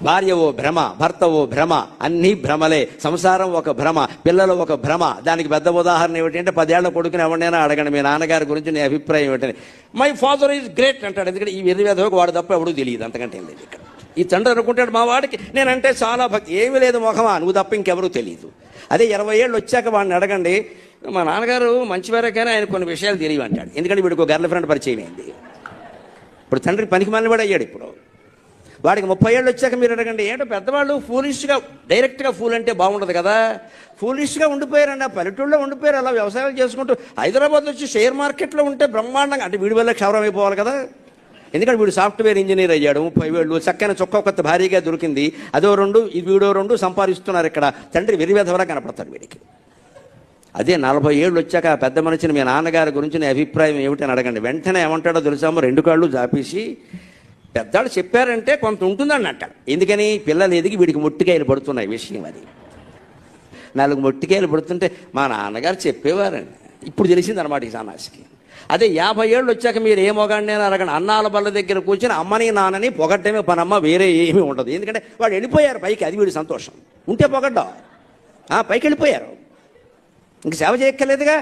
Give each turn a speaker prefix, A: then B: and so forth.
A: భార్య ఓ భ్రమ, భర్త ఓ భ్రమ, అన్నీ భ్రమలే. సంసారం ఒక భ్రమ, పిల్లలు ఒక భ్రమ. దానికి పెద్ద ఉదాహరణ ఏమిటంటే 10 ఏళ్ల కొడుకుని ఎవరినైనా అడగండి మీ నాన్నగారి గురించి నీ అభిప్రాయం ఏమిటని. మై ఫాదర్ ఈజ్ గ్రేట్ అంటాడు. ఎందుకంటే ఈ వెర్రివేధకు వాడు తప్ప ఎవడూ తెలియదు, అంతకంటే ఏం లేదు. ఇక్కడ ఈ తండ్రి అనుకుంటాడు మా వాడికి నేనంటే చాలా భక్తి. ఏమీ లేదు మొహమా, నువ్వు తప్ప ఇంకెవరూ తెలియదు. అదే 20 ఏళ్ళు వచ్చాక వాడిని అడగండి, మా నాన్నగారు మంచివారే కానీ ఆయన కొన్ని విషయాలు తెలియవు అంటాడు. ఎందుకంటే వీడికి ఒక గర్ల్ ఫ్రెండ్ పరిచయం అయింది. ఇప్పుడు తండ్రి పనికి మళ్ళీ కూడా అయ్యాడు. ఇప్పుడు వాడికి 30 ఏళ్ళు వచ్చాక మీరు అడగండి, ఏంటో పెద్దవాళ్ళు ఫూలిష్గా డైరెక్ట్గా ఫూల్ అంటే బాగుండదు కదా, ఫూలిష్గా ఉండిపోయారండి. ఆ పల్లెటూళ్ళలో ఉండిపోయారు, అలా వ్యవసాయాలు చేసుకుంటూ. హైదరాబాద్ వచ్చి షేర్ మార్కెట్లో ఉంటే బ్రహ్మాండంగా, అంటే వీడి వల్ల క్షవరం అయిపోవాలి కదా. ఎందుకంటే వీడు సాఫ్ట్వేర్ ఇంజనీర్ అయ్యాడు, 30 ఏళ్ళు, చక్కని చొక్కా కొత్త భారీగా దొరికింది, అదో 2 ఇది వీడో 2 సంపాదిస్తున్నారు. ఇక్కడ తండ్రి వెర్రివేధవలా కనపడతాడు వీడికి. అదే 40 ఏళ్ళు వచ్చాక ఆ పెద్ద మనిషిని మీ నాన్నగారి గురించి నీ అభిప్రాయం ఏమిటని అడగండి. వెంటనే ఏమంటాడో తెలుసామో, 2 కాళ్ళు జాపేసి పెద్దాళ్ళు చెప్పారంటే కొంత ఉంటుందని అంటాడు. ఎందుకని పిల్లలు ఎదిగి వీడికి మొట్టికాయలు పడుతున్నాయి విషయం. అది 4 మొట్టికాయలు పడుతుంటే మా నాన్నగారు చెప్పేవారండి, ఇప్పుడు తెలిసింది అనమాట ఈ సన్నాసికి. అదే 50 ఏళ్ళు వచ్చాక మీరు ఏ మొగాడిని అని అడగండి, అన్నాల బల్ల దగ్గర కూర్చొని అమ్మని నాన్నని పొగడ్డమే పనమ్మ, వేరే ఏమీ ఉండదు. ఎందుకంటే వాడు వెళ్ళిపోయారు పైకి, అది వీడి సంతోషం. ఉంటే పొగడ్డా, పైకి వెళ్ళిపోయారు, ఇంక సేవ చేయక్కర్లేదుగా.